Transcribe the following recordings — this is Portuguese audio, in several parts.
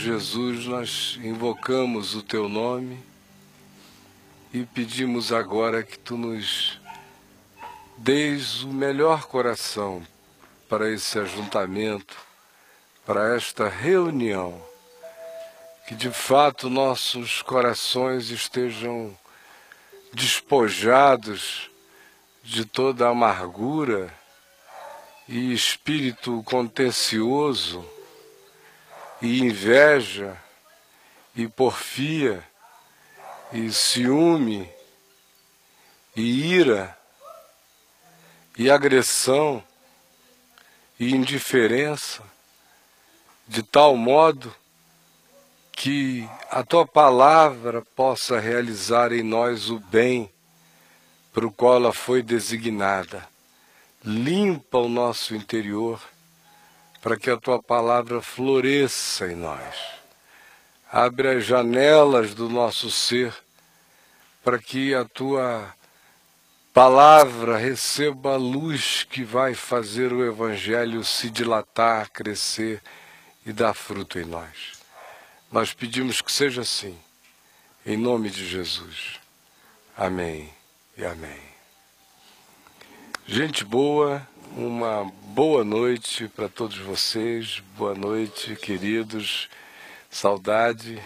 Jesus, nós invocamos o Teu nome e pedimos agora que Tu nos dês o melhor coração para esse ajuntamento, para esta reunião, que de fato nossos corações estejam despojados de toda amargura e espírito contencioso e inveja e porfia e ciúme e ira e agressão e indiferença, de tal modo que a Tua palavra possa realizar em nós o bem para o qual ela foi designada. Limpa o nosso interior para que a Tua palavra floresça em nós. Abre as janelas do nosso ser para que a Tua palavra receba a luz que vai fazer o Evangelho se dilatar, crescer e dar fruto em nós. Nós pedimos que seja assim, em nome de Jesus. Amém e amém. Gente boa, uma boa noite para todos vocês. Boa noite, queridos. Saudade.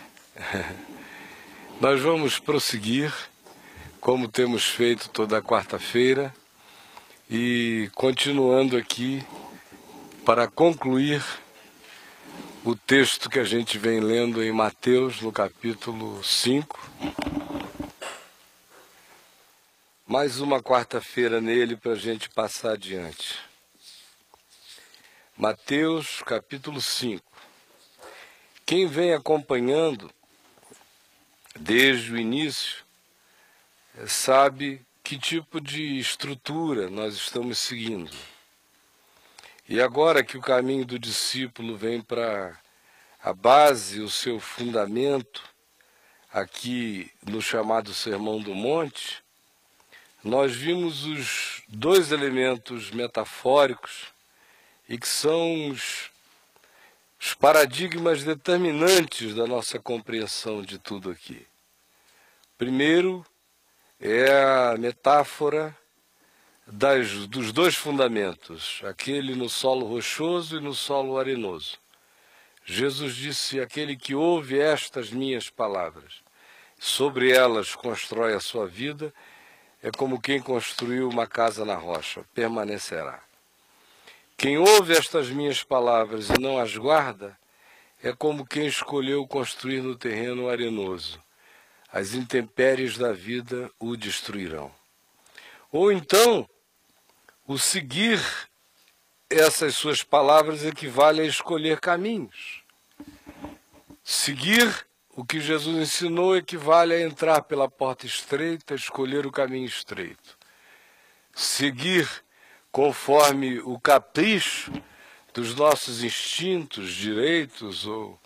Nós vamos prosseguir, como temos feito toda quarta-feira, e continuando aqui para concluir o texto que a gente vem lendo em Mateus, no capítulo 5. Mais uma quarta-feira nele para a gente passar adiante. Mateus, capítulo 5. Quem vem acompanhando desde o início sabe que tipo de estrutura nós estamos seguindo. E agora que o caminho do discípulo vem para a base, o seu fundamento, aqui no chamado Sermão do Monte, nós vimos os dois elementos metafóricos e que são os paradigmas determinantes da nossa compreensão de tudo aqui. Primeiro é a metáfora dos dois fundamentos, aquele no solo rochoso e no solo arenoso. Jesus disse: aquele que ouve estas minhas palavras, sobre elas constrói a sua vida, é como quem construiu uma casa na rocha, permanecerá. Quem ouve estas minhas palavras e não as guarda, é como quem escolheu construir no terreno arenoso. As intempéries da vida o destruirão. Ou então, o seguir essas suas palavras equivale a escolher caminhos. Seguir o que Jesus ensinou equivale a entrar pela porta estreita, escolher o caminho estreito. Seguir conforme o capricho dos nossos instintos, direitos ou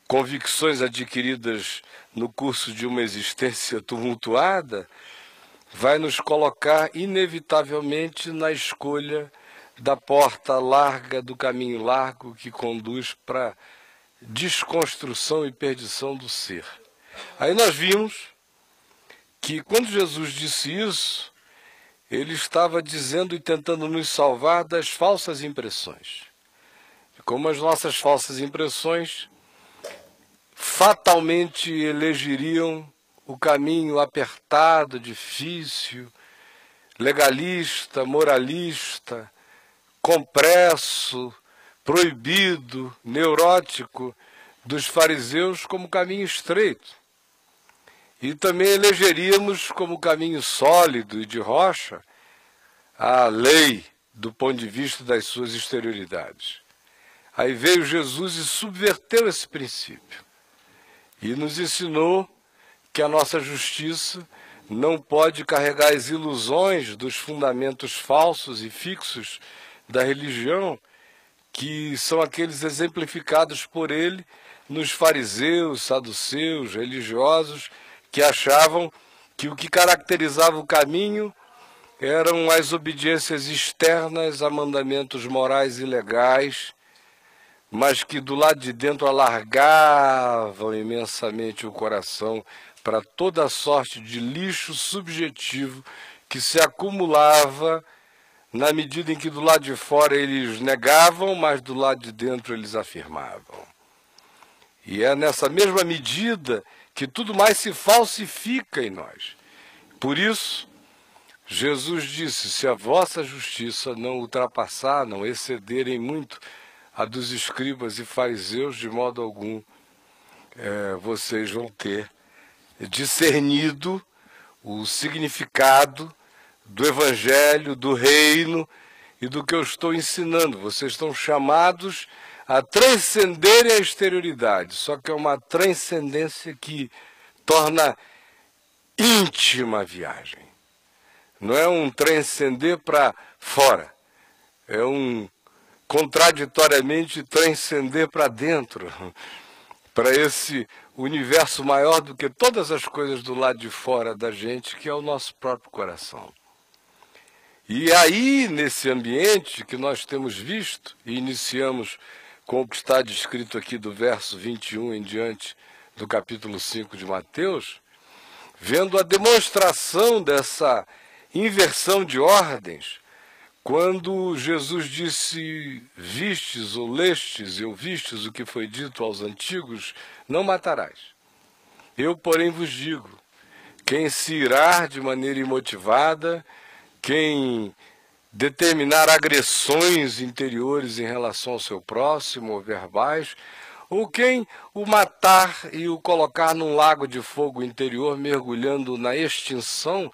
convicções adquiridas no curso de uma existência tumultuada, vai nos colocar inevitavelmente na escolha da porta larga, do caminho largo que conduz para desconstrução e perdição do ser. Aí nós vimos que quando Jesus disse isso, ele estava dizendo e tentando nos salvar das falsas impressões. Como as nossas falsas impressões fatalmente elegeriam o caminho apertado, difícil, legalista, moralista, compresso, proibido, neurótico dos fariseus como caminho estreito. E também elegeríamos como caminho sólido e de rocha a lei do ponto de vista das suas exterioridades. Aí veio Jesus e subverteu esse princípio e nos ensinou que a nossa justiça não pode carregar as ilusões dos fundamentos falsos e fixos da religião, que são aqueles exemplificados por ele nos fariseus, saduceus, religiosos, que achavam que o que caracterizava o caminho eram as obediências externas a mandamentos morais e legais, mas que do lado de dentro alargavam imensamente o coração para toda sorte de lixo subjetivo que se acumulava na medida em que do lado de fora eles negavam, mas do lado de dentro eles afirmavam. E é nessa mesma medida que tudo mais se falsifica em nós. Por isso, Jesus disse, se a vossa justiça não ultrapassar, não excederem muito a dos escribas e fariseus, de modo algum vocês vão ter discernido o significado do Evangelho, do reino e do que eu estou ensinando. Vocês estão chamados a transcenderem a exterioridade, só que é uma transcendência que torna íntima a viagem. Não é um transcender para fora, é um contraditoriamente transcender para dentro, para esse universo maior do que todas as coisas do lado de fora da gente, que é o nosso próprio coração. E aí, nesse ambiente que nós temos visto, e iniciamos com o que está descrito aqui do verso 21 em diante do capítulo 5 de Mateus, vendo a demonstração dessa inversão de ordens, quando Jesus disse, vistes ou lestes e ouvistes o que foi dito aos antigos, não matarás. Eu, porém, vos digo, quem se irar de maneira imotivada, quem determinar agressões interiores em relação ao seu próximo, ou verbais, ou quem o matar e o colocar num lago de fogo interior, mergulhando na extinção,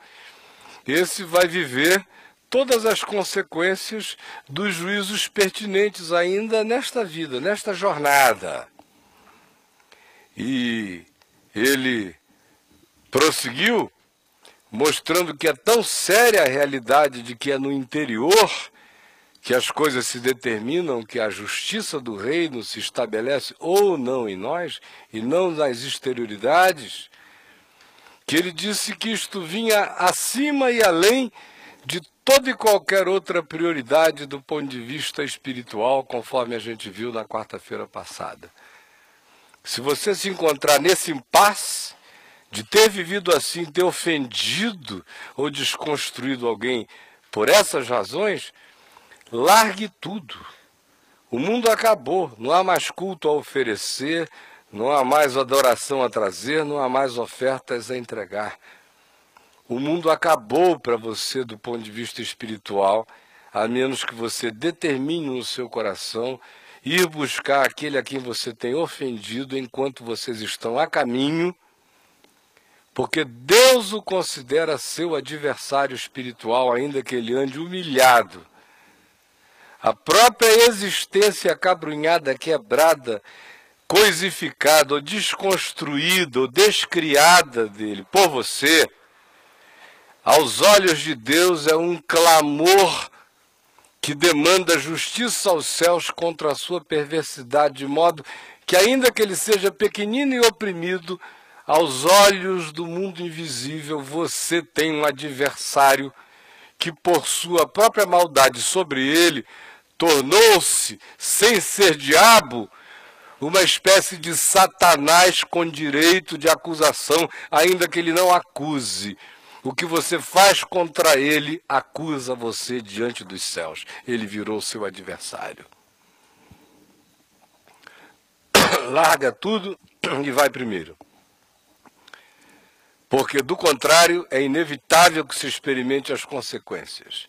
esse vai viver todas as consequências dos juízos pertinentes ainda nesta vida, nesta jornada. E ele prosseguiu, mostrando que é tão séria a realidade de que é no interior que as coisas se determinam, que a justiça do reino se estabelece ou não em nós, e não nas exterioridades, que ele disse que isto vinha acima e além de toda e qualquer outra prioridade do ponto de vista espiritual, conforme a gente viu na quarta-feira passada. Se você se encontrar nesse impasse de ter vivido assim, ter ofendido ou desconstruído alguém por essas razões, largue tudo. O mundo acabou, não há mais culto a oferecer, não há mais adoração a trazer, não há mais ofertas a entregar. O mundo acabou para você do ponto de vista espiritual, a menos que você determine no seu coração ir buscar aquele a quem você tem ofendido enquanto vocês estão a caminho, porque Deus o considera seu adversário espiritual, ainda que ele ande humilhado. A própria existência acabrunhada, quebrada, coisificada, ou desconstruída, ou descriada dele por você, aos olhos de Deus é um clamor que demanda justiça aos céus contra a sua perversidade, de modo que, ainda que ele seja pequenino e oprimido, aos olhos do mundo invisível você tem um adversário que, por sua própria maldade sobre ele, tornou-se, sem ser diabo, uma espécie de Satanás com direito de acusação, ainda que ele não acuse. O que você faz contra ele acusa você diante dos céus. Ele virou seu adversário. Larga tudo e vai primeiro. Porque, do contrário, é inevitável que se experimente as consequências.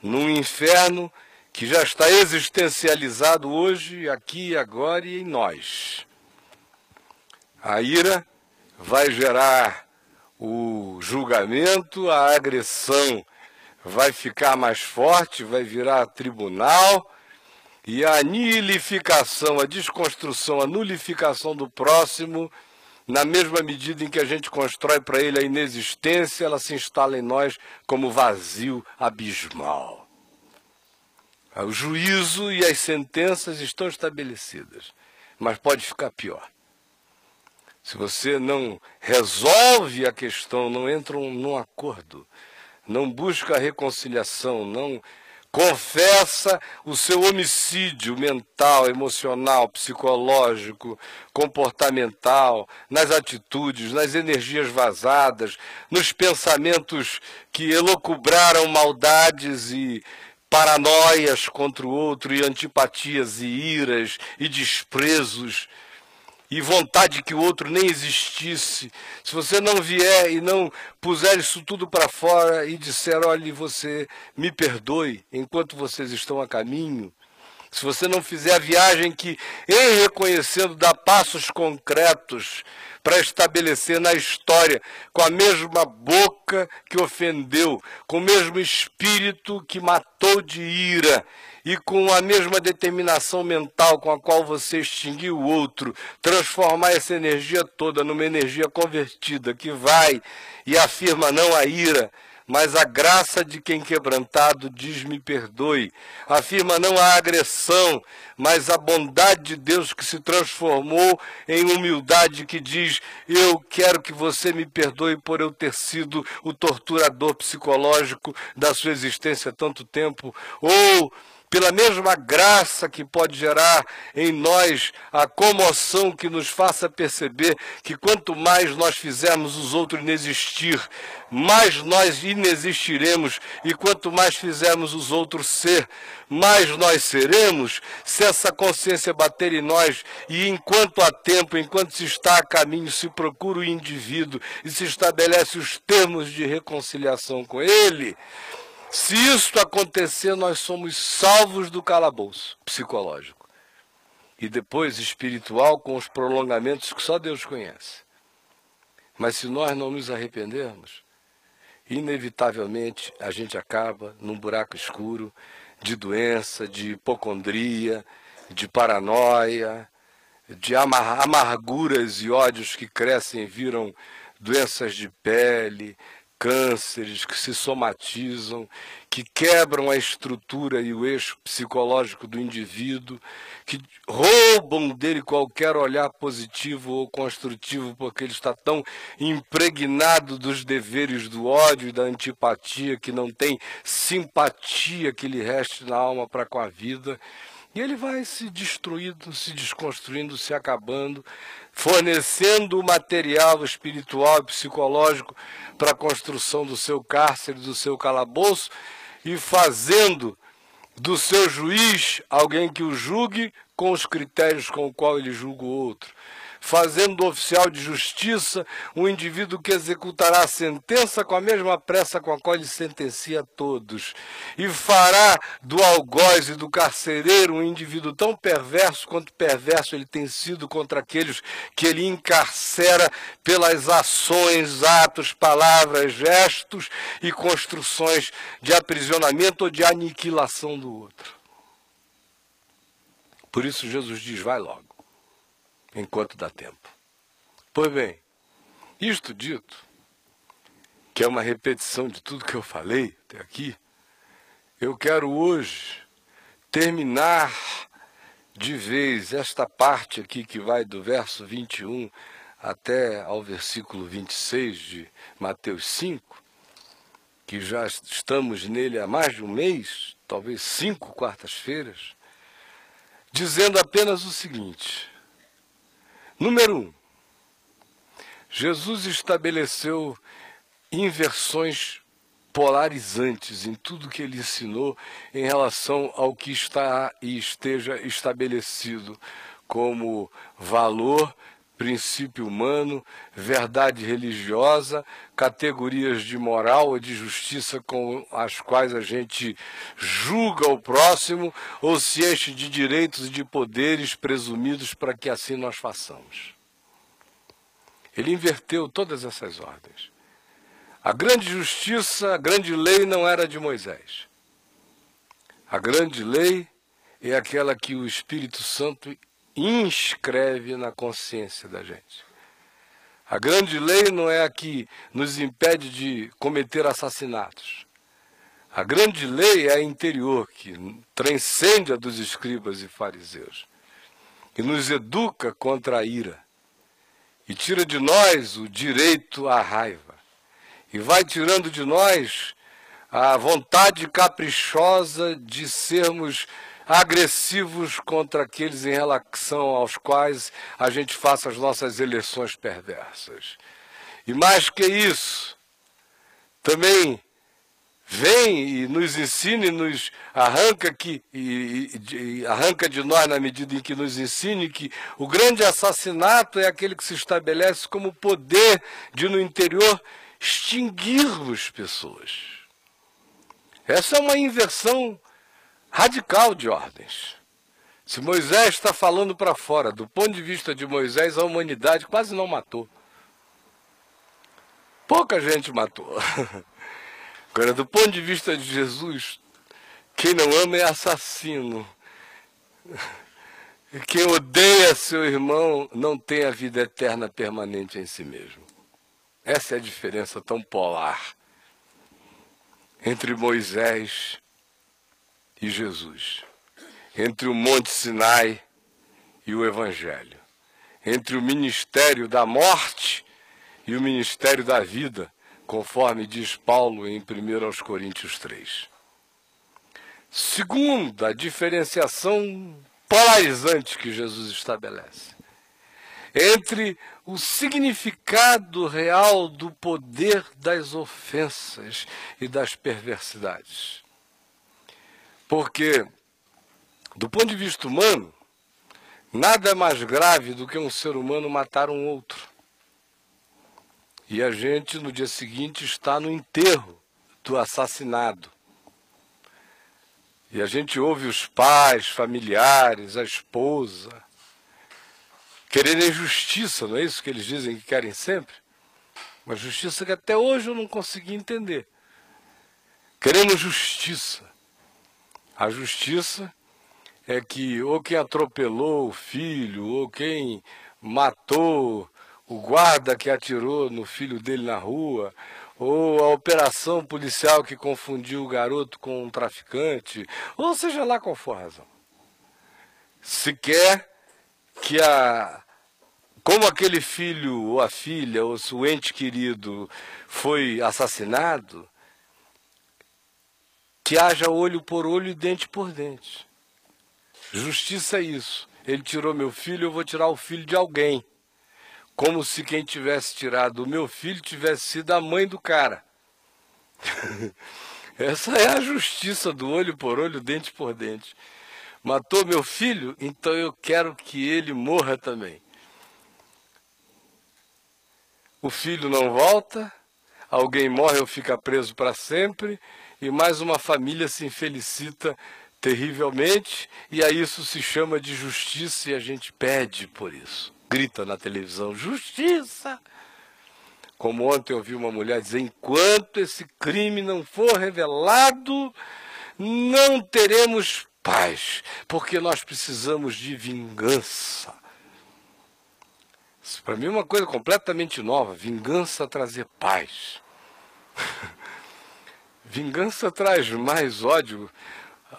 Num inferno que já está existencializado hoje, aqui, agora e em nós. A ira vai gerar o julgamento, a agressão vai ficar mais forte, vai virar tribunal, e a nihilificação, a desconstrução, a nulificação do próximo, na mesma medida em que a gente constrói para ele a inexistência, ela se instala em nós como vazio abismal. O juízo e as sentenças estão estabelecidas, mas pode ficar pior. Se você não resolve a questão, não entra num acordo, não busca a reconciliação, não confessa o seu homicídio mental, emocional, psicológico, comportamental, nas atitudes, nas energias vazadas, nos pensamentos que elucubraram maldades e paranoias contra o outro, e antipatias e iras e desprezos, e vontade que o outro nem existisse. Se você não vier e não puser isso tudo para fora e disser, olhe, você me perdoe enquanto vocês estão a caminho, se você não fizer a viagem que, em reconhecendo, dá passos concretos para estabelecer na história, com a mesma boca que ofendeu, com o mesmo espírito que matou de ira, e com a mesma determinação mental com a qual você extinguiu o outro, transformar essa energia toda numa energia convertida, que vai e afirma não a ira, mas a graça de quem quebrantado diz me perdoe. Afirma não a agressão, mas a bondade de Deus que se transformou em humildade, que diz, eu quero que você me perdoe por eu ter sido o torturador psicológico da sua existência há tanto tempo. Ou pela mesma graça que pode gerar em nós a comoção que nos faça perceber que quanto mais nós fizermos os outros inexistir, mais nós inexistiremos, e quanto mais fizermos os outros ser, mais nós seremos, se essa consciência bater em nós, e enquanto há tempo, enquanto se está a caminho, se procura o indivíduo e se estabelece os termos de reconciliação com ele. Se isto acontecer, nós somos salvos do calabouço psicológico e depois espiritual, com os prolongamentos que só Deus conhece. Mas se nós não nos arrependermos, inevitavelmente a gente acaba num buraco escuro de doença, de hipocondria, de paranoia, de amarguras e ódios que crescem e viram doenças de pele, cânceres que se somatizam, que quebram a estrutura e o eixo psicológico do indivíduo, que roubam dele qualquer olhar positivo ou construtivo, porque ele está tão impregnado dos deveres do ódio e da antipatia, que não tem simpatia que lhe reste na alma para com a vida. E ele vai se destruindo, se desconstruindo, se acabando, fornecendo o material espiritual e psicológico para a construção do seu cárcere, do seu calabouço, e fazendo do seu juiz alguém que o julgue com os critérios com o qual ele julga o outro. Fazendo do oficial de justiça um indivíduo que executará a sentença com a mesma pressa com a qual ele sentencia a todos. E fará do algoz e do carcereiro um indivíduo tão perverso quanto perverso ele tem sido contra aqueles que ele encarcera pelas ações, atos, palavras, gestos e construções de aprisionamento ou de aniquilação do outro. Por isso Jesus diz, vai logo, enquanto dá tempo. Pois bem, isto dito, que é uma repetição de tudo que eu falei até aqui, eu quero hoje terminar de vez esta parte aqui que vai do verso 21 até ao versículo 26 de Mateus 5, que já estamos nele há mais de um mês, talvez 5 quartas-feiras, dizendo apenas o seguinte. Número 1, Jesus estabeleceu inversões polarizantes em tudo que ele ensinou em relação ao que está e esteja estabelecido como valor, princípio humano, verdade religiosa, categorias de moral ou de justiça com as quais a gente julga o próximo ou se enche de direitos e de poderes presumidos para que assim nós façamos. Ele inverteu todas essas ordens. A grande justiça, a grande lei não era de Moisés. A grande lei é aquela que o Espírito Santo inscreve na consciência da gente. A grande lei não é a que nos impede de cometer assassinatos. A grande lei é a interior, que transcende a dos escribas e fariseus, e nos educa contra a ira, e tira de nós o direito à raiva, e vai tirando de nós a vontade caprichosa de sermos agressivos contra aqueles em relação aos quais a gente faça as nossas eleições perversas. E mais que isso, também vem e nos ensina e nos arranca, arranca de nós na medida em que nos ensine que o grande assassinato é aquele que se estabelece como poder de, no interior, extinguirmos pessoas. Essa é uma inversão radical de ordens. Se Moisés está falando para fora, do ponto de vista de Moisés, a humanidade quase não matou. Pouca gente matou. Agora, do ponto de vista de Jesus, quem não ama é assassino. Quem odeia seu irmão não tem a vida eterna permanente em si mesmo. Essa é a diferença tão polar entre Moisés e Jesus, entre o Monte Sinai e o Evangelho, entre o ministério da morte e o ministério da vida, conforme diz Paulo em 1 Coríntios 3. Segunda diferenciação polarizante que Jesus estabelece entre o significado real do poder das ofensas e das perversidades. Porque, do ponto de vista humano, nada é mais grave do que um ser humano matar um outro. E a gente, no dia seguinte, está no enterro do assassinado. E a gente ouve os pais, familiares, a esposa, quererem justiça, não é isso que eles dizem que querem sempre? Uma justiça que até hoje eu não consegui entender. Queremos justiça. A justiça é que ou quem atropelou o filho, ou quem matou o guarda que atirou no filho dele na rua, ou a operação policial que confundiu o garoto com um traficante, ou seja lá qual for a razão. Se quer que como aquele filho ou a filha, ou se o ente querido foi assassinado, que haja olho por olho e dente por dente. Justiça é isso. Ele tirou meu filho, eu vou tirar o filho de alguém. Como se quem tivesse tirado o meu filho tivesse sido a mãe do cara. Essa é a justiça do olho por olho, dente por dente. Matou meu filho, então eu quero que ele morra também. O filho não volta, alguém morre ou fica preso para sempre, e mais uma família se infelicita terrivelmente, e a isso se chama de justiça e a gente pede por isso. Grita na televisão, justiça! Como ontem eu vi uma mulher dizer, enquanto esse crime não for revelado, não teremos paz, porque nós precisamos de vingança. Isso para mim é uma coisa completamente nova, vingança trazer paz. Vingança traz mais ódio.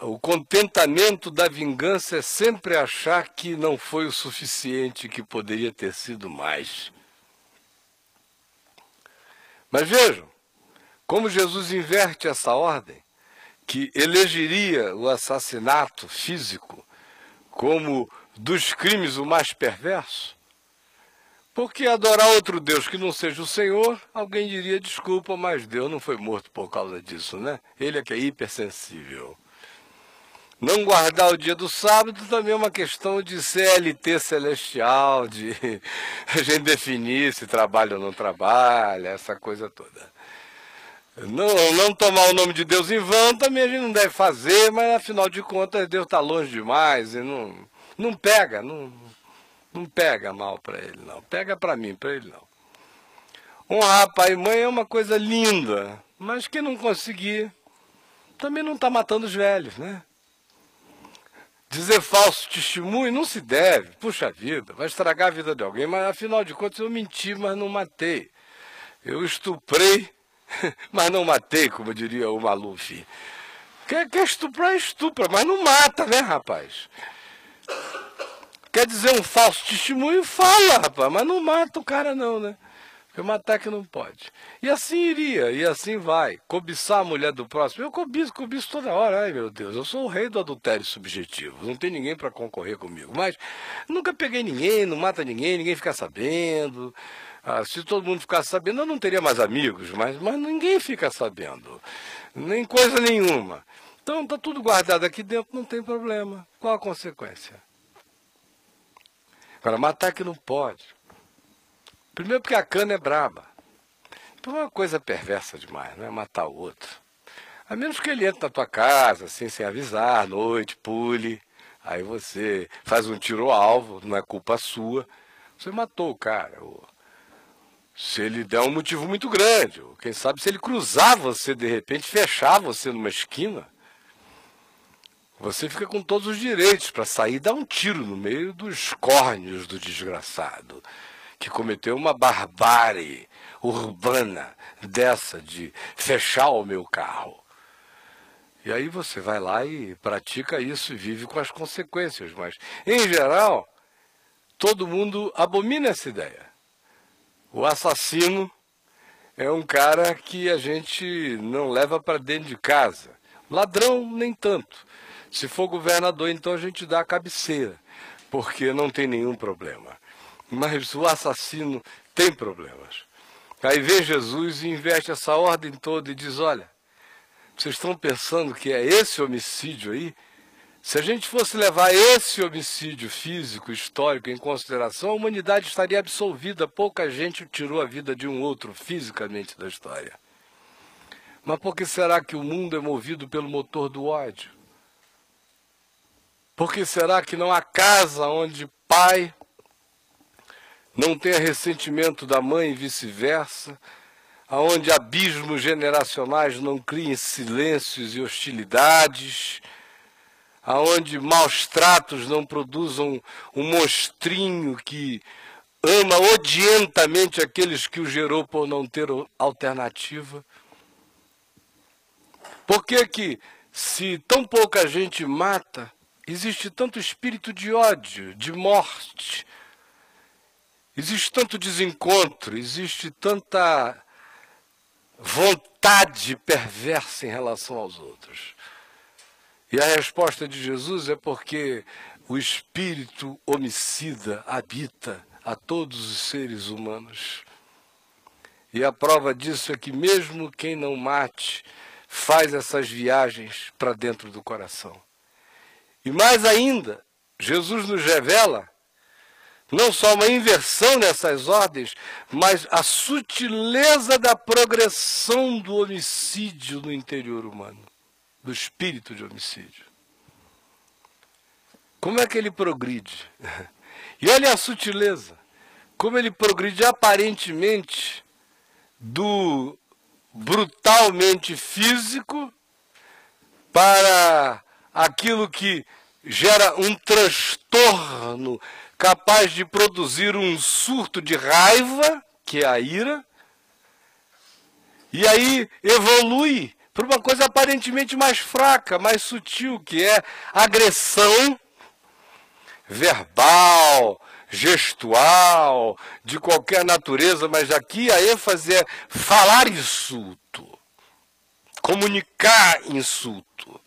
O contentamento da vingança é sempre achar que não foi o suficiente, que poderia ter sido mais. Mas vejam, como Jesus inverte essa ordem, que elegeria o assassinato físico como dos crimes o mais perverso. Porque adorar outro Deus que não seja o Senhor, alguém diria, desculpa, mas Deus não foi morto por causa disso, né? Ele é que é hipersensível. Não guardar o dia do sábado também é uma questão de CLT celestial, de a gente definir se trabalha ou não trabalha, essa coisa toda. Não tomar o nome de Deus em vão também a gente não deve fazer, mas afinal de contas Deus está longe demais e não pega mal para ele não, pega para mim, para ele não. Honrar pai e mãe é uma coisa linda, mas quem não conseguir também não está matando os velhos, né? Dizer falso testemunho não se deve, puxa vida, vai estragar a vida de alguém, mas afinal de contas eu menti, mas não matei. Eu estuprei, mas não matei, como diria o Maluf. Quer estuprar, estupra, mas não mata, né, rapaz? Quer dizer um falso testemunho, fala, rapaz, mas não mata o cara não, né? Matar que não pode. E assim iria, e assim vai. Cobiçar a mulher do próximo. Eu cobiço toda hora. Ai, meu Deus, eu sou o rei do adultério subjetivo. Não tem ninguém para concorrer comigo. Mas nunca peguei ninguém, não mata ninguém, ninguém fica sabendo. Se todo mundo ficasse sabendo, eu não teria mais amigos, mas ninguém fica sabendo. Nem coisa nenhuma. Então está tudo guardado aqui dentro, não tem problema. Qual a consequência? Agora, matar que não pode. Primeiro porque a cana é braba. Então é uma coisa perversa demais, não é matar o outro. A menos que ele entre na tua casa, assim, sem avisar, à noite, pule. Aí você faz um tiro ao alvo, não é culpa sua. Você matou o cara. Se ele der um motivo muito grande, ou quem sabe se ele cruzar você de repente, fechar você numa esquina, você fica com todos os direitos para sair e dar um tiro no meio dos córneos do desgraçado, que cometeu uma barbárie urbana dessa de fechar o meu carro. E aí você vai lá e pratica isso e vive com as consequências. Mas, em geral, todo mundo abomina essa ideia. O assassino é um cara que a gente não leva para dentro de casa. Ladrão, nem tanto. Se for governador, então a gente dá a cabeceira, porque não tem nenhum problema. Mas o assassino tem problemas. Aí vem Jesus e inverte essa ordem toda e diz, olha, vocês estão pensando que é esse homicídio aí? Se a gente fosse levar esse homicídio físico, histórico, em consideração, a humanidade estaria absolvida. Pouca gente tirou a vida de um outro fisicamente da história. Mas por que será que o mundo é movido pelo motor do ódio? Por que será que não há casa onde pai não tenha ressentimento da mãe e vice-versa, aonde abismos generacionais não criem silêncios e hostilidades, aonde maus tratos não produzam um monstrinho que ama odientamente aqueles que o gerou por não ter alternativa? Por que se tão pouca gente mata, existe tanto espírito de ódio, de morte? Existe tanto desencontro, existe tanta vontade perversa em relação aos outros. E a resposta de Jesus é porque o espírito homicida habita a todos os seres humanos. E a prova disso é que mesmo quem não mate faz essas viagens para dentro do coração. E mais ainda, Jesus nos revela não só uma inversão nessas ordens, mas a sutileza da progressão do homicídio no interior humano, do espírito de homicídio. Como é que ele progride? E olha a sutileza, como ele progride aparentemente do brutalmente físico para aquilo que gera um transtorno capaz de produzir um surto de raiva, que é a ira, e aí evolui para uma coisa aparentemente mais fraca, mais sutil, que é agressão verbal, gestual, de qualquer natureza, mas aqui a ênfase é falar insulto, comunicar insulto.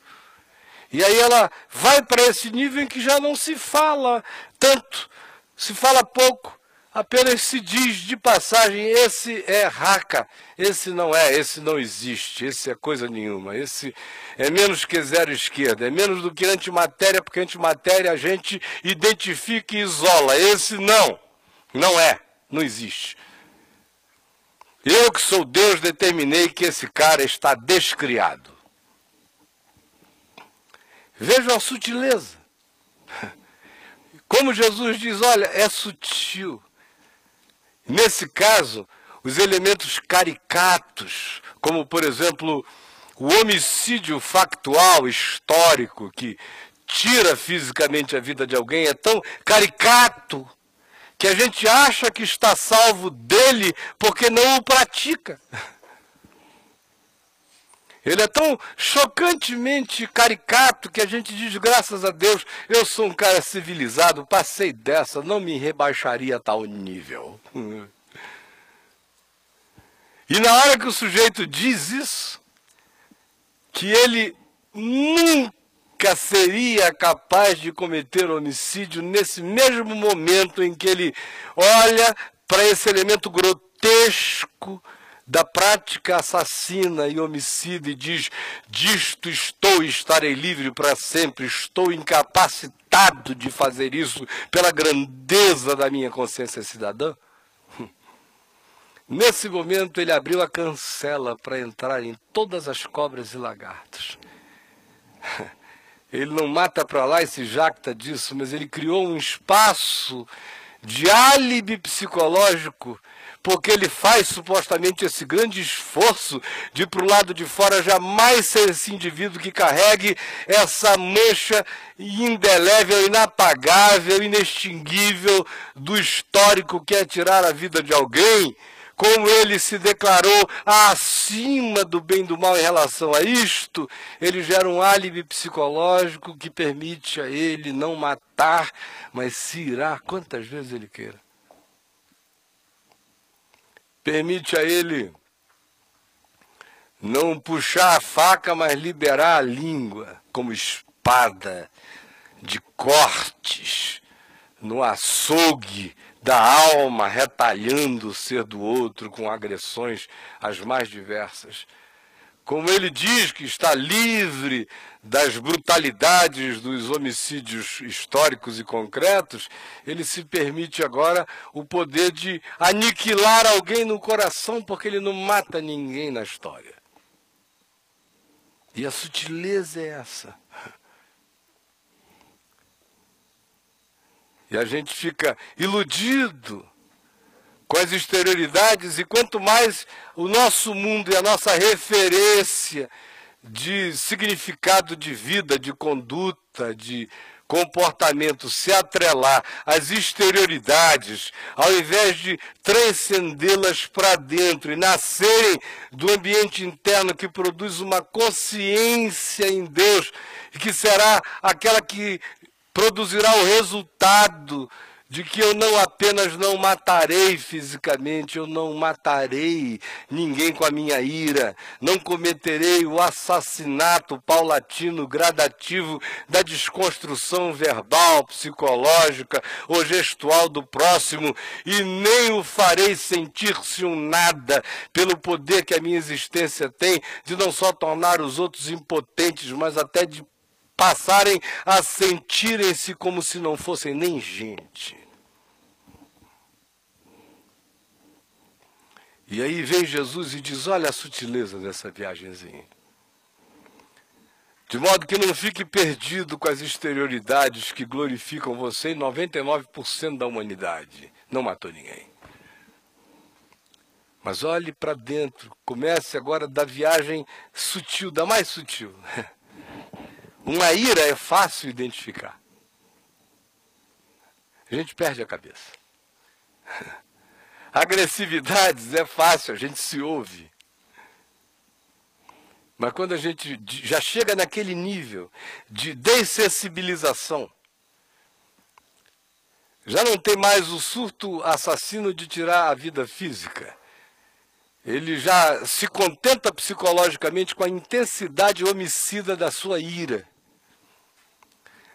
E aí ela vai para esse nível em que já não se fala tanto, se fala pouco, apenas se diz de passagem, esse é raca, esse não existe, esse é coisa nenhuma, esse é menos que zero esquerda, é menos do que antimatéria, porque antimatéria a gente identifica e isola, esse não existe. Eu que sou Deus determinei que esse cara está descriado. Vejam a sutileza. Como Jesus diz, olha, é sutil. Nesse caso, os elementos caricatos, como, por exemplo, o homicídio factual, histórico, que tira fisicamente a vida de alguém, é tão caricato que a gente acha que está salvo dele porque não o pratica. Ele é tão chocantemente caricato que a gente diz, graças a Deus, eu sou um cara civilizado, passei dessa, não me rebaixaria a tal nível. E na hora que o sujeito diz isso, que ele nunca seria capaz de cometer homicídio, nesse mesmo momento em que ele olha para esse elemento grotesco da prática assassina e homicida e diz: disto estou e estarei livre para sempre, estou incapacitado de fazer isso pela grandeza da minha consciência cidadã. Nesse momento ele abriu a cancela para entrar em todas as cobras e lagartos. Ele não mata para lá e se jacta disso, mas ele criou um espaço de álibi psicológico, porque ele faz supostamente esse grande esforço de para o lado de fora jamais ser esse indivíduo que carregue essa mancha indelével, inapagável, inextinguível do histórico que é tirar a vida de alguém. Como ele se declarou acima do bem e do mal em relação a isto, ele gera um álibi psicológico que permite a ele não matar, mas se irar quantas vezes ele queira. Permite a ele não puxar a faca, mas liberar a língua como espada de cortes no açougue da alma, retalhando o ser do outro com agressões as mais diversas. Como ele diz que está livre das brutalidades dos homicídios históricos e concretos, ele se permite agora o poder de aniquilar alguém no coração, porque ele não mata ninguém na história. E a sutileza é essa. E a gente fica iludido com as exterioridades, e quanto mais o nosso mundo e a nossa referência de significado de vida, de conduta, de comportamento se atrelar às exterioridades, ao invés de transcendê-las para dentro e nascerem do ambiente interno que produz uma consciência em Deus, e que será aquela que produzirá o resultado de que eu não apenas não matarei fisicamente, eu não matarei ninguém com a minha ira, não cometerei o assassinato paulatino, gradativo da desconstrução verbal, psicológica ou gestual do próximo, e nem o farei sentir-se um nada pelo poder que a minha existência tem de não só tornar os outros impotentes, mas até de passarem a sentirem-se como se não fossem nem gente. E aí vem Jesus e diz: olha a sutileza dessa viagenzinha. De modo que não fique perdido com as exterioridades que glorificam você e 99% da humanidade. Não matou ninguém. Mas olhe para dentro, comece agora da viagem sutil, da mais sutil. Uma ira é fácil identificar. A gente perde a cabeça. Agressividades é fácil, a gente se ouve. Mas quando a gente já chega naquele nível de dessensibilização, já não tem mais o surto assassino de tirar a vida física. Ele já se contenta psicologicamente com a intensidade homicida da sua ira.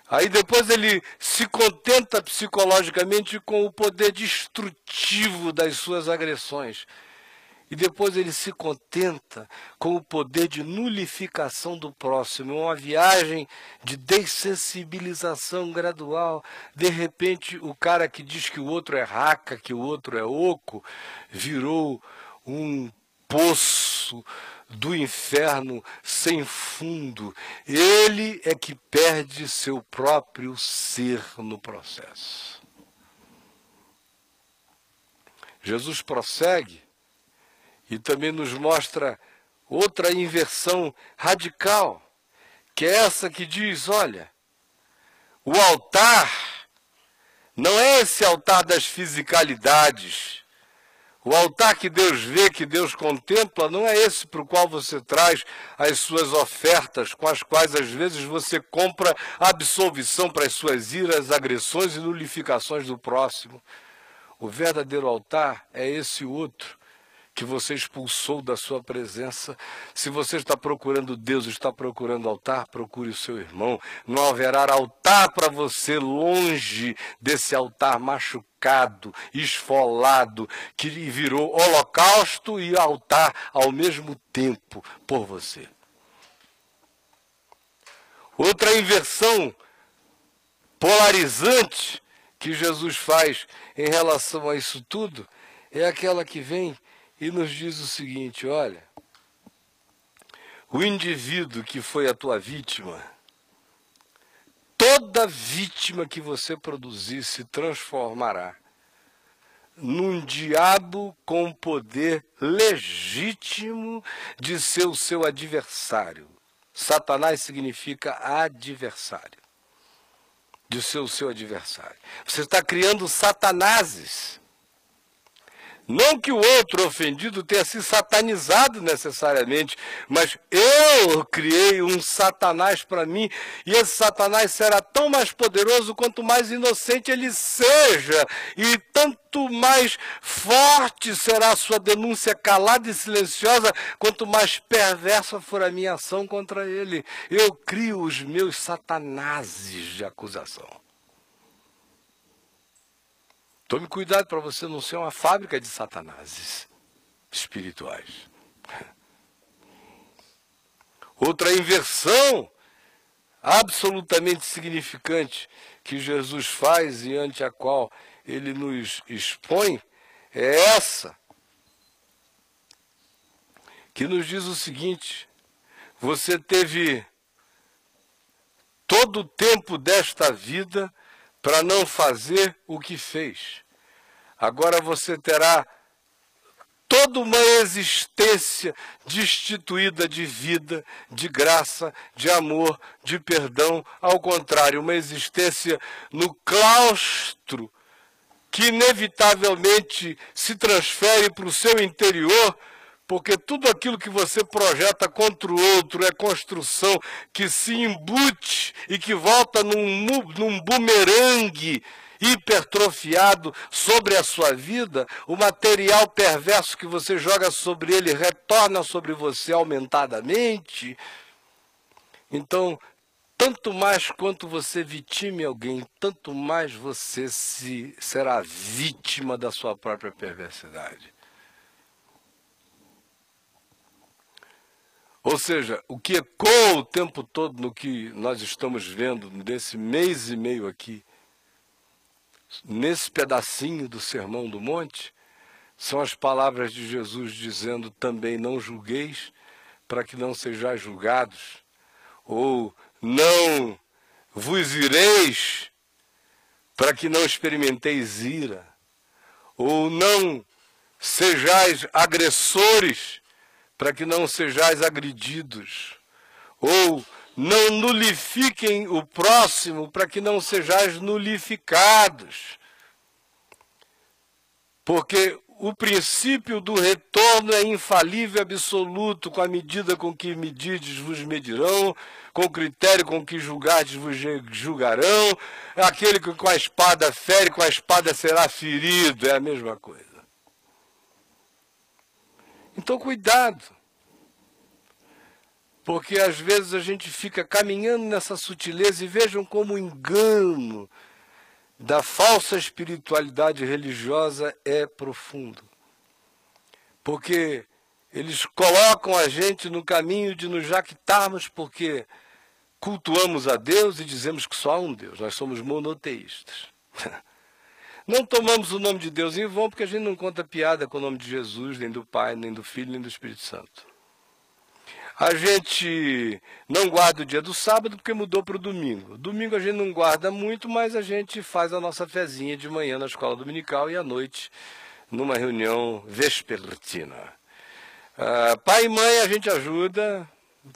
Aí depois ele se contenta psicologicamente com o poder destrutivo das suas agressões. E depois ele se contenta com o poder de nulificação do próximo. É uma viagem de dessensibilização gradual. De repente, o cara que diz que o outro é raca, que o outro é oco, virou um poço do inferno sem fundo. Ele é que perde seu próprio ser no processo. Jesus prossegue e também nos mostra outra inversão radical, que é essa que diz: olha, o altar não é esse altar das fisicalidades. O altar que Deus vê, que Deus contempla, não é esse para o qual você traz as suas ofertas, com as quais às vezes você compra absolvição para as suas iras, agressões e nulificações do próximo. O verdadeiro altar é esse outro, que você expulsou da sua presença. Se você está procurando Deus, está procurando altar, procure o seu irmão. Não haverá altar para você longe desse altar machucado, esfolado, que virou holocausto e altar ao mesmo tempo por você. Outra inversão polarizante que Jesus faz em relação a isso tudo é aquela que vem e nos diz o seguinte: olha, o indivíduo que foi a tua vítima, toda vítima que você produzir se transformará num diabo com poder legítimo de ser o seu adversário. Satanás significa adversário. De ser o seu adversário. Você está criando satanases. Não que o outro ofendido tenha se satanizado necessariamente, mas eu criei um Satanás para mim, e esse Satanás será tão mais poderoso quanto mais inocente ele seja, e tanto mais forte será a sua denúncia calada e silenciosa, quanto mais perversa for a minha ação contra ele. Eu crio os meus satanases de acusação. Tome cuidado para você não ser uma fábrica de satanases espirituais. Outra inversão absolutamente significante que Jesus faz e ante a qual ele nos expõe é essa, que nos diz o seguinte: você teve todo o tempo desta vida para não fazer o que fez. Agora você terá toda uma existência destituída de vida, de graça, de amor, de perdão. Ao contrário, uma existência no claustro que inevitavelmente se transfere para o seu interior, porque tudo aquilo que você projeta contra o outro é construção que se embute e que volta num bumerangue hipertrofiado sobre a sua vida. O material perverso que você joga sobre ele retorna sobre você aumentadamente. Então, tanto mais quanto você vitime alguém, tanto mais você será vítima da sua própria perversidade. Ou seja, o que ecoa o tempo todo no que nós estamos vendo nesse mês e meio aqui, nesse pedacinho do Sermão do Monte, são as palavras de Jesus dizendo: também não julgueis, para que não sejais julgados, ou não vos ireis, para que não experimenteis ira, ou não sejais agressores, para que não sejais agredidos, ou não nulifiquem o próximo, para que não sejais nulificados. Porque o princípio do retorno é infalível e absoluto. Com a medida com que medides vos medirão, com o critério com que julgardes vos julgarão. Aquele que com a espada fere, com a espada será ferido. É a mesma coisa. Então, cuidado, porque às vezes a gente fica caminhando nessa sutileza, e vejam como o engano da falsa espiritualidade religiosa é profundo. Porque eles colocam a gente no caminho de nos jactarmos porque cultuamos a Deus e dizemos que só há um Deus. Nós somos monoteístas. Não tomamos o nome de Deus em vão porque a gente não conta piada com o nome de Jesus, nem do Pai, nem do Filho, nem do Espírito Santo. A gente não guarda o dia do sábado porque mudou para o domingo. Domingo a gente não guarda muito, mas a gente faz a nossa fezinha de manhã na escola dominical e à noite numa reunião vespertina. Pai e mãe a gente ajuda.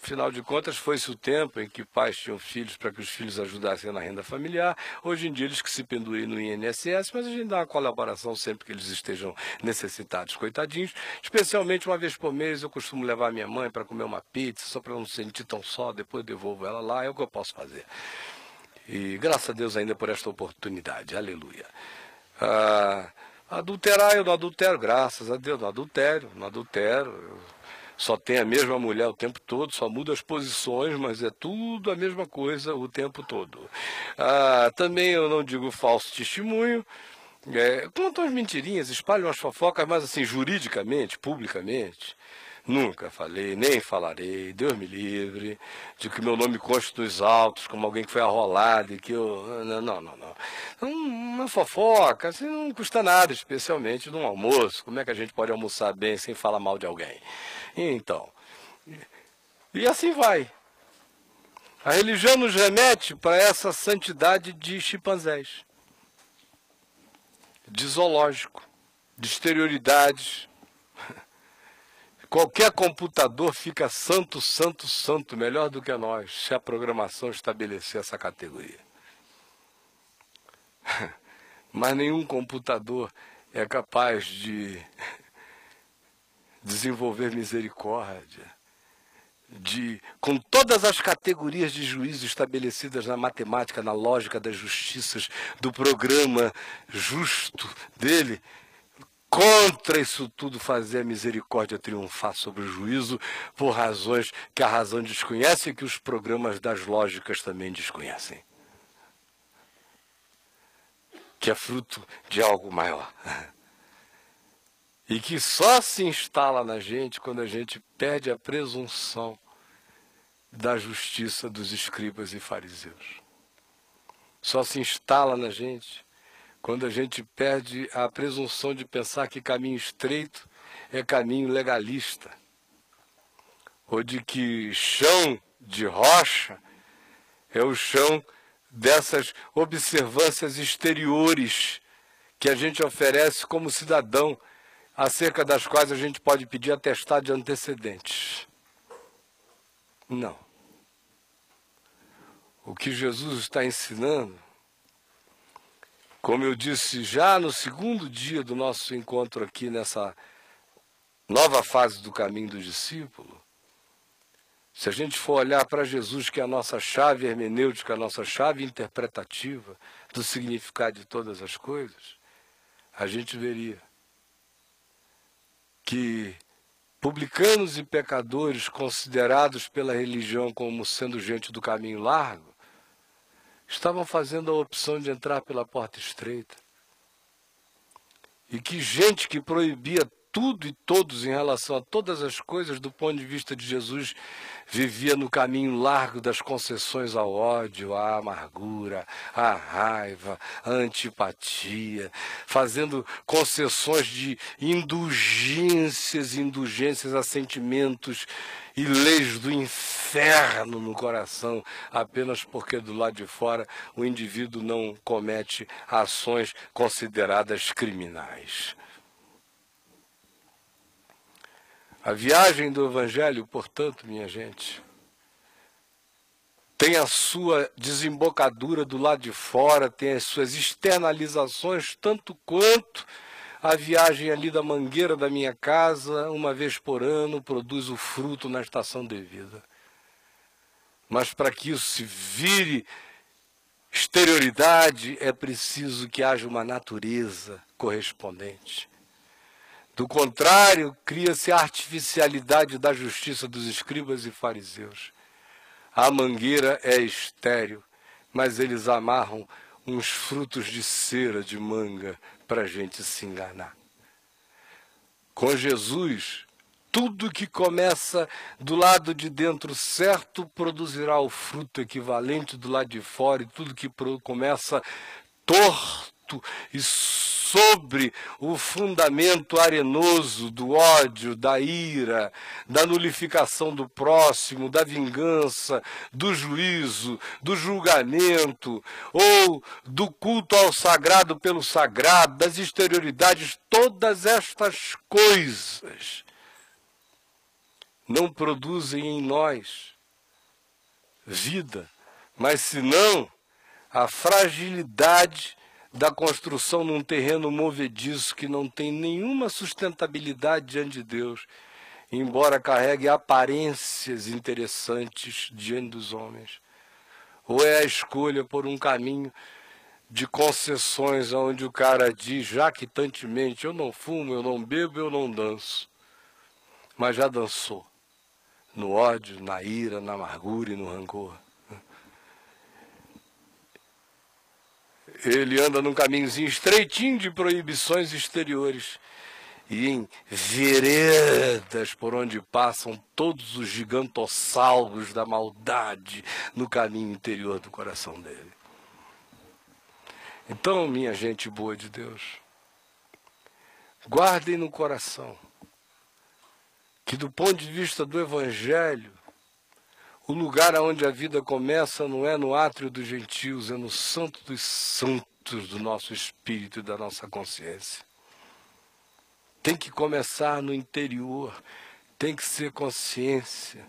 Afinal de contas, foi-se o tempo em que pais tinham filhos para que os filhos ajudassem na renda familiar. Hoje em dia, eles que se pendurem no INSS, mas a gente dá uma colaboração sempre que eles estejam necessitados, coitadinhos. Especialmente uma vez por mês, eu costumo levar minha mãe para comer uma pizza, só para não se sentir tão só, depois devolvo ela lá, é o que eu posso fazer. E graças a Deus ainda por esta oportunidade, aleluia. Adulterar eu não adultero, graças a Deus, não adultero. Eu só tenho a mesma mulher o tempo todo, só muda as posições, mas é tudo a mesma coisa o tempo todo. Também eu não digo falso testemunho, contam as mentirinhas, espalham as fofocas, mas assim, juridicamente, publicamente, nunca falei, nem falarei, Deus me livre, de que meu nome conste nos autos, como alguém que foi arrolado, e que eu... Não. Uma fofoca, assim, não custa nada, especialmente num almoço. Como é que a gente pode almoçar bem sem falar mal de alguém? Então, e assim vai. A religião nos remete para essa santidade de chimpanzés, de zoológico, de exterioridades. Qualquer computador fica santo, melhor do que nós, se a programação estabelecer essa categoria. Mas nenhum computador é capaz de desenvolver misericórdia, com todas as categorias de juízo estabelecidas na matemática, na lógica das justiças, do programa justo dele, contra isso tudo fazer a misericórdia triunfar sobre o juízo, por razões que a razão desconhece e que os programas das lógicas também desconhecem. Que é fruto de algo maior. E que só se instala na gente quando a gente perde a presunção da justiça dos escribas e fariseus. Só se instala na gente quando a gente perde a presunção de pensar que caminho estreito é caminho legalista, ou de que chão de rocha é o chão dessas observâncias exteriores que a gente oferece como cidadão, acerca das quais a gente pode pedir atestado de antecedentes. Não. O que Jesus está ensinando, como eu disse já no segundo dia do nosso encontro aqui nessa nova fase do caminho do discípulo, se a gente for olhar para Jesus, que é a nossa chave hermenêutica, a nossa chave interpretativa do significado de todas as coisas, a gente veria que publicanos e pecadores considerados pela religião como sendo gente do caminho largo, estavam fazendo a opção de entrar pela porta estreita. E que gente que proibia tudo e todos em relação a todas as coisas, do ponto de vista de Jesus, vivia no caminho largo das concessões ao ódio, à amargura, à raiva, à antipatia, fazendo concessões de indulgências a sentimentos e leis do inferno no coração, apenas porque do lado de fora o indivíduo não comete ações consideradas criminais. A viagem do Evangelho, portanto, minha gente, tem a sua desembocadura do lado de fora, tem as suas externalizações, tanto quanto a viagem ali da mangueira da minha casa, uma vez por ano, produz o fruto na estação devida. Mas para que isso se vire exterioridade, é preciso que haja uma natureza correspondente. Do contrário, cria-se a artificialidade da justiça dos escribas e fariseus. A mangueira é estéril, mas eles amarram uns frutos de cera de manga para a gente se enganar. Com Jesus, tudo que começa do lado de dentro certo produzirá o fruto equivalente do lado de fora, e tudo que começa torto e sobre o fundamento arenoso do ódio, da ira, da nulificação do próximo, da vingança, do juízo, do julgamento, ou do culto ao sagrado pelo sagrado, das exterioridades, todas estas coisas não produzem em nós vida, mas senão a fragilidade da construção num terreno movediço que não tem nenhuma sustentabilidade diante de Deus, embora carregue aparências interessantes diante dos homens. Ou é a escolha por um caminho de concessões onde o cara diz jactantemente: eu não fumo, eu não bebo, eu não danço. Mas já dançou no ódio, na ira, na amargura e no rancor. Ele anda num caminhozinho estreitinho de proibições exteriores e em veredas por onde passam todos os gigantossauros da maldade no caminho interior do coração dele. Então, minha gente boa de Deus, guardem no coração que, do ponto de vista do Evangelho, o lugar onde a vida começa não é no átrio dos gentios, é no santo dos santos do nosso espírito e da nossa consciência. Tem que começar no interior, tem que ser consciência,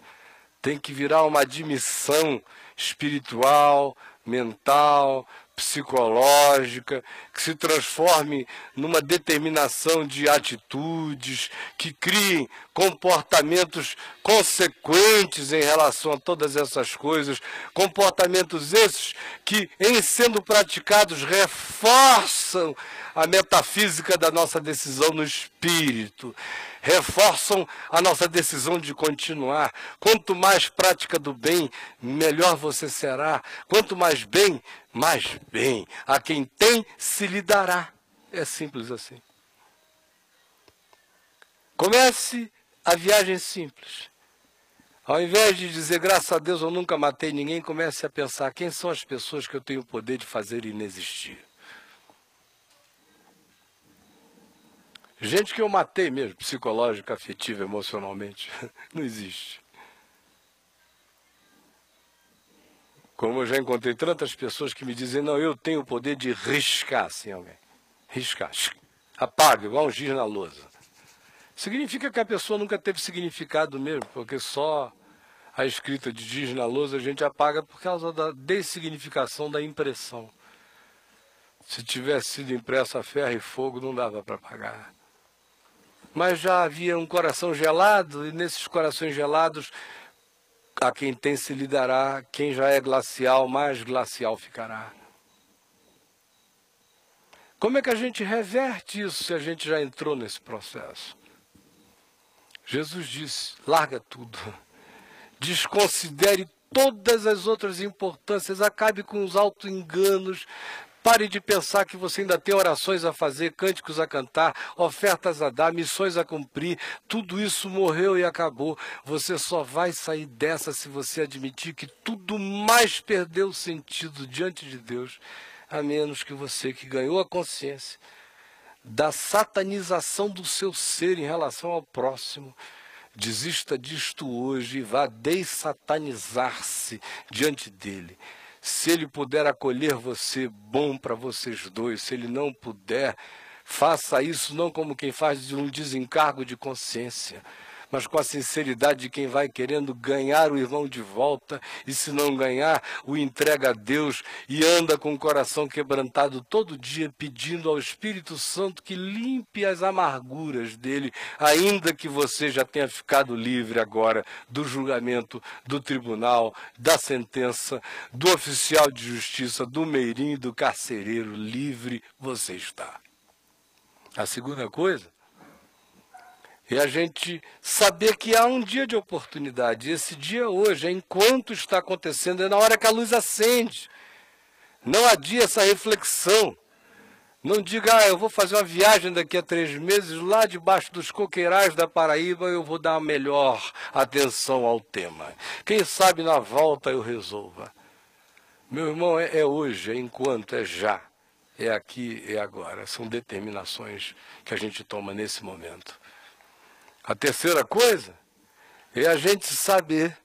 tem que virar uma admissão espiritual, mental, psicológica, que se transforme numa determinação de atitudes, que criem comportamentos consequentes em relação a todas essas coisas, comportamentos esses que, em sendo praticados, reforçam a metafísica da nossa decisão no espírito, reforçam a nossa decisão de continuar. Quanto mais prática do bem, melhor você será. Quanto mais bem, mais bem. A quem tem, se lhe dará. É simples assim. Comece a viagem simples. Ao invés de dizer, graças a Deus eu nunca matei ninguém, comece a pensar, quem são as pessoas que eu tenho o poder de fazer inexistir? Gente que eu matei mesmo, psicológica, afetiva, emocionalmente. Não existe. Como eu já encontrei tantas pessoas que me dizem, não, eu tenho o poder de riscar assim alguém. Riscar. Apaga, igual um giz na lousa. Significa que a pessoa nunca teve significado mesmo, porque só a escrita de giz na lousa a gente apaga por causa da dessignificação da impressão. Se tivesse sido impressa a ferro e fogo, não dava para apagar. Mas já havia um coração gelado, e nesses corações gelados, a quem tem se lhe dará, quem já é glacial, mais glacial ficará. Como é que a gente reverte isso se a gente já entrou nesse processo? Jesus disse, larga tudo, desconsidere todas as outras importâncias, acabe com os auto-enganos, pare de pensar que você ainda tem orações a fazer, cânticos a cantar, ofertas a dar, missões a cumprir. Tudo isso morreu e acabou. Você só vai sair dessa se você admitir que tudo mais perdeu sentido diante de Deus, a menos que você que ganhou a consciência da satanização do seu ser em relação ao próximo, desista disto hoje e vá dessatanizar-se diante dele. Se ele puder acolher você, bom para vocês dois. Se ele não puder, faça isso não como quem faz um desencargo de consciência, mas com a sinceridade de quem vai querendo ganhar o irmão de volta, e se não ganhar, o entrega a Deus e anda com o coração quebrantado todo dia, pedindo ao Espírito Santo que limpe as amarguras dele, ainda que você já tenha ficado livre agora do julgamento, do tribunal, da sentença, do oficial de justiça, do meirinho, do carcereiro. Livre você está. A segunda coisa é a gente saber que há um dia de oportunidade. Esse dia hoje, enquanto está acontecendo, é na hora que a luz acende. Não adie essa reflexão. Não diga, eu vou fazer uma viagem daqui a 3 meses, lá debaixo dos coqueirais da Paraíba, eu vou dar a melhor atenção ao tema. Quem sabe na volta eu resolva. Meu irmão, é hoje, é enquanto, é já. É aqui, é agora. São determinações que a gente toma nesse momento. A terceira coisa é a gente saber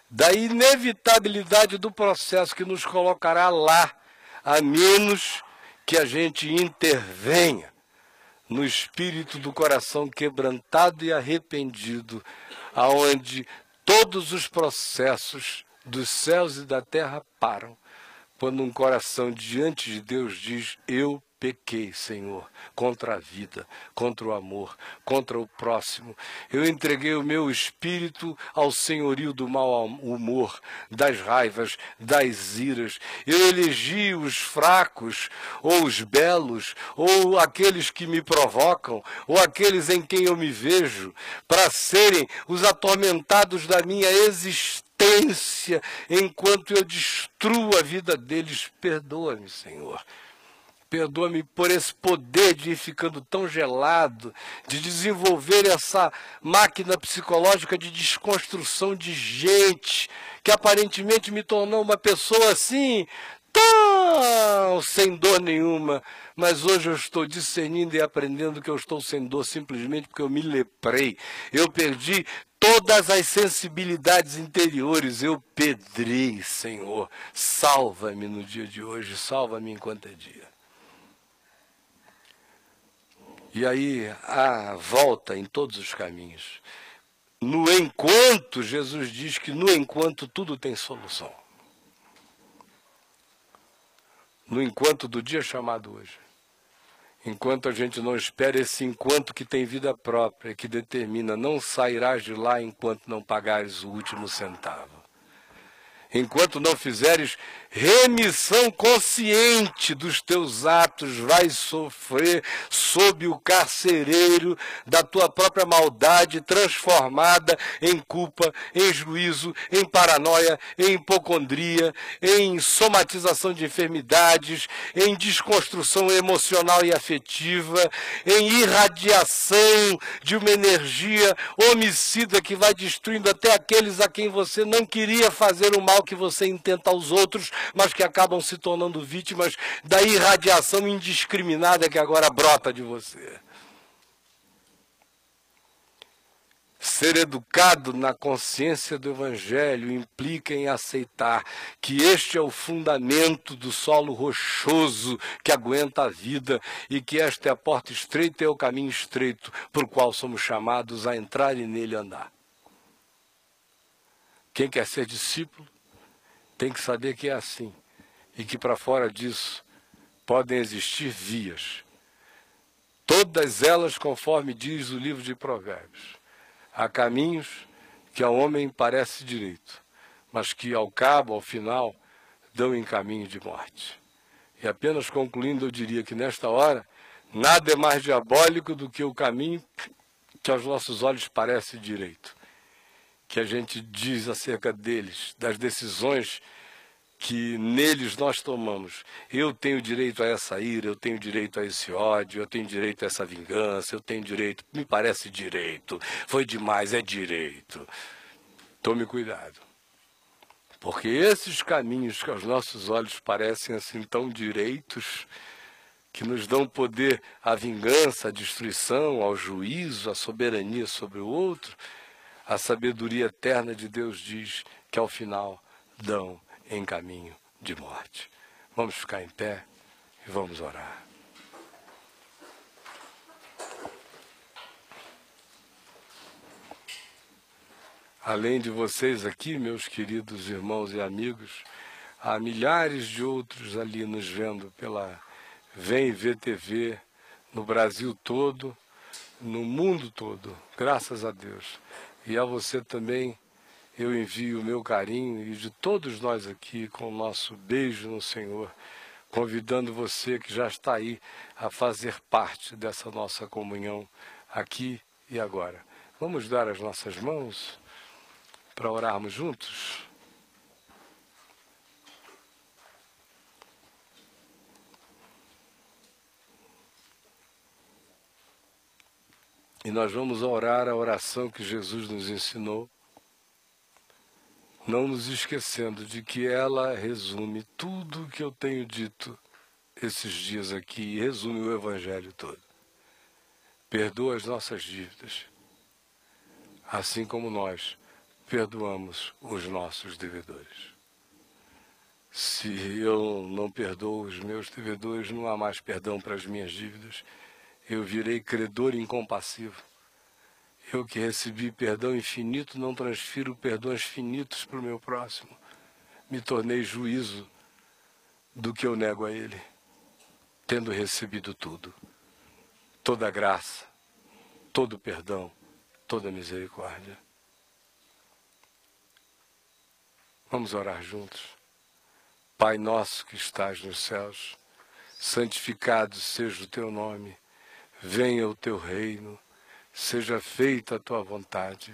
da inevitabilidade do processo que nos colocará lá, a menos que a gente intervenha no espírito do coração quebrantado e arrependido, aonde todos os processos dos céus e da terra param, quando um coração diante de Deus diz, eu pequei, Senhor, contra a vida, contra o amor, contra o próximo. Eu entreguei o meu espírito ao senhorio do mau humor, das raivas, das iras. Eu elegi os fracos, ou os belos, ou aqueles que me provocam, ou aqueles em quem eu me vejo, para serem os atormentados da minha existência, enquanto eu destruo a vida deles. Perdoa-me, Senhor. Perdoa-me por esse poder de ir ficando tão gelado, de desenvolver essa máquina psicológica de desconstrução de gente, que aparentemente me tornou uma pessoa assim, tão sem dor nenhuma. Mas hoje eu estou discernindo e aprendendo que eu estou sem dor simplesmente porque eu me leprei. Eu perdi todas as sensibilidades interiores. Eu pedrei, Senhor. Salva-me no dia de hoje, salva-me enquanto é dia. E aí há volta em todos os caminhos. No enquanto, Jesus diz que no enquanto tudo tem solução. No enquanto do dia chamado hoje. Enquanto a gente não espera esse enquanto que tem vida própria, que determina não sairás de lá enquanto não pagares o último centavo. Enquanto não fizeres remissão consciente dos teus atos, vais sofrer sob o carcereiro da tua própria maldade, transformada em culpa, em juízo, em paranoia, em hipocondria, em somatização de enfermidades, em desconstrução emocional e afetiva, em irradiação de uma energia homicida que vai destruindo até aqueles a quem você não queria fazer o mal que você intenta aos outros, mas que acabam se tornando vítimas da irradiação indiscriminada que agora brota de você. Ser educado na consciência do Evangelho implica em aceitar que este é o fundamento do solo rochoso que aguenta a vida e que esta é a porta estreita e é o caminho estreito por qual somos chamados a entrar e nele andar. Quem quer ser discípulo tem que saber que é assim e que para fora disso podem existir vias. Todas elas conforme diz o livro de Provérbios. Há caminhos que ao homem parece direito, mas que ao cabo, ao final, dão em caminho de morte. E apenas concluindo, eu diria que nesta hora, nada é mais diabólico do que o caminho que aos nossos olhos parece direito. Que a gente diz acerca deles, das decisões que neles nós tomamos. Eu tenho direito a essa ira, eu tenho direito a esse ódio, eu tenho direito a essa vingança, eu tenho direito, me parece direito, foi demais, é direito. Tome cuidado. Porque esses caminhos que aos nossos olhos parecem assim tão direitos, que nos dão poder à vingança, à destruição, ao juízo, à soberania sobre o outro, a sabedoria eterna de Deus diz que ao final dão em caminho de morte. Vamos ficar em pé e vamos orar. Além de vocês aqui, meus queridos irmãos e amigos, há milhares de outros ali nos vendo pela Vem Ver TV, no Brasil todo, no mundo todo, graças a Deus. E a você também eu envio o meu carinho e de todos nós aqui com o nosso beijo no Senhor, convidando você que já está aí a fazer parte dessa nossa comunhão aqui e agora. Vamos dar as nossas mãos para orarmos juntos? E nós vamos orar a oração que Jesus nos ensinou, não nos esquecendo de que ela resume tudo o que eu tenho dito esses dias aqui e resume o Evangelho todo. Perdoa as nossas dívidas, assim como nós perdoamos os nossos devedores. Se eu não perdoo os meus devedores, não há mais perdão para as minhas dívidas. Eu virei credor incompassivo. Eu que recebi perdão infinito, não transfiro perdões finitos para o meu próximo. Me tornei juízo do que eu nego a ele. tendo recebido tudo, toda a graça, todo o perdão, toda a misericórdia. Vamos orar juntos. Pai nosso que estás nos céus, santificado seja o teu nome, venha o teu reino, seja feita a tua vontade,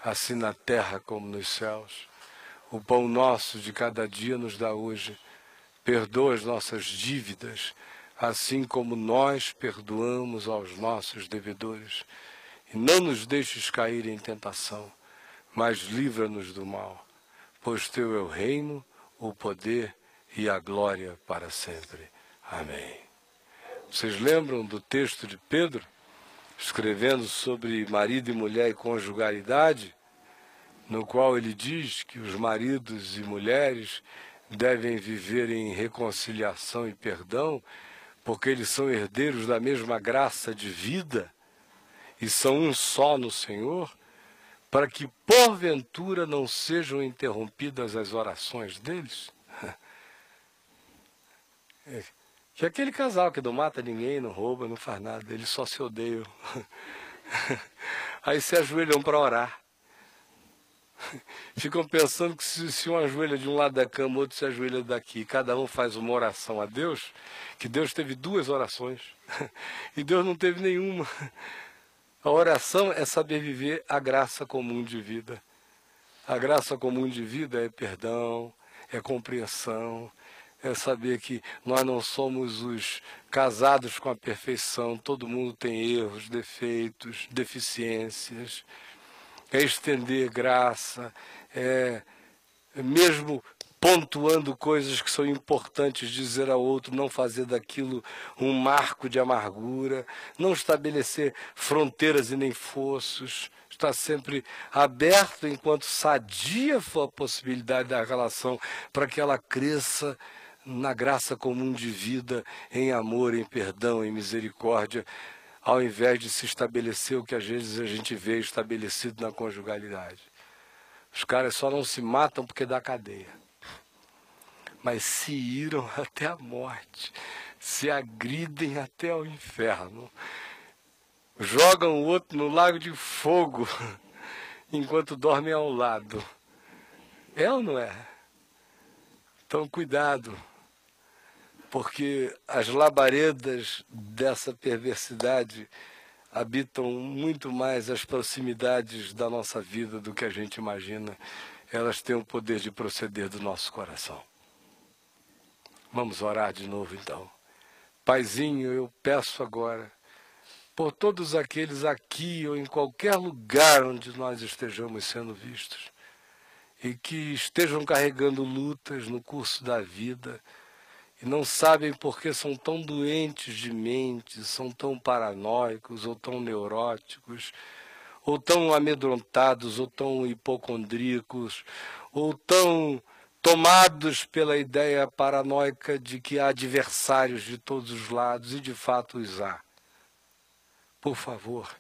assim na terra como nos céus. O pão nosso de cada dia nos dá hoje, perdoa as nossas dívidas, assim como nós perdoamos aos nossos devedores. E não nos deixes cair em tentação, mas livra-nos do mal, pois teu é o reino, o poder e a glória para sempre. Amém. Vocês lembram do texto de Pedro, escrevendo sobre marido e mulher e conjugalidade, no qual ele diz que os maridos e mulheres devem viver em reconciliação e perdão, porque eles são herdeiros da mesma graça de vida e são um só no Senhor, para que porventura não sejam interrompidas as orações deles? Que é aquele casal que não mata ninguém, não rouba, não faz nada, eles só se odeiam. Aí se ajoelham para orar. Ficam pensando que se um ajoelha de um lado da cama, o outro se ajoelha daqui, cada um faz uma oração a Deus, que Deus teve 2 orações, e Deus não teve nenhuma. A oração é saber viver a graça comum de vida. A graça comum de vida é perdão, é compreensão, é saber que nós não somos os casados com a perfeição, todo mundo tem erros, defeitos, deficiências. É estender graça, mesmo pontuando coisas que são importantes, dizer ao outro, não fazer daquilo um marco de amargura, não estabelecer fronteiras e nem fossos, estar sempre aberto enquanto sadia for a possibilidade da relação, para que ela cresça na graça comum de vida, em amor, em perdão, em misericórdia, ao invés de se estabelecer o que às vezes a gente vê estabelecido na conjugalidade. Os caras só não se matam porque dá cadeia, mas se iram até a morte, se agridem até o inferno, jogam o outro no lago de fogo, enquanto dormem ao lado. É ou não é? Então cuidado, porque as labaredas dessa perversidade habitam muito mais as proximidades da nossa vida do que a gente imagina. Elas têm o poder de proceder do nosso coração. Vamos orar de novo então. Paizinho, eu peço agora, por todos aqueles aqui ou em qualquer lugar onde nós estejamos sendo vistos, e que estejam carregando lutas no curso da vida, e não sabem por que são tão doentes de mente, são tão paranoicos, ou tão neuróticos, ou tão amedrontados, ou tão hipocondríacos, ou tão tomados pela ideia paranoica de que há adversários de todos os lados, e de fato os há. Por favor,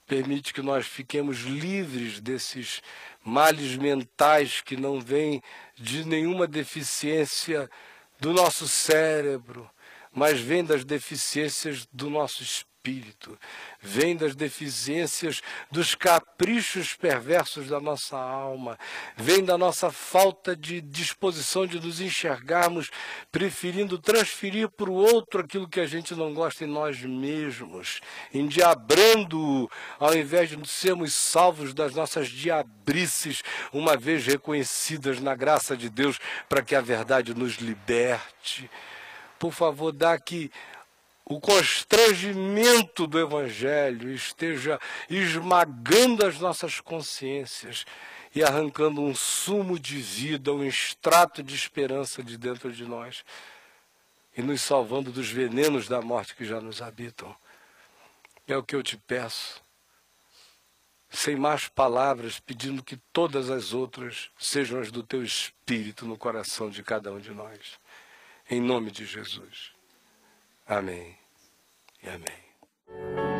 permite que nós fiquemos livres desses males mentais que não vêm de nenhuma deficiência do nosso cérebro, mas vem das deficiências do nosso espírito, vem das deficiências dos caprichos perversos da nossa alma, vem da nossa falta de disposição de nos enxergarmos, preferindo transferir para o outro aquilo que a gente não gosta em nós mesmos, endiabrando-o, ao invés de sermos salvos das nossas diabrices, uma vez reconhecidas na graça de Deus, para que a verdade nos liberte. Por favor, dá que o constrangimento do Evangelho esteja esmagando as nossas consciências e arrancando um sumo de vida, um extrato de esperança de dentro de nós e nos salvando dos venenos da morte que já nos habitam. É o que eu te peço, sem mais palavras, pedindo que todas as outras sejam as do teu Espírito no coração de cada um de nós. Em nome de Jesus. Amém e amém.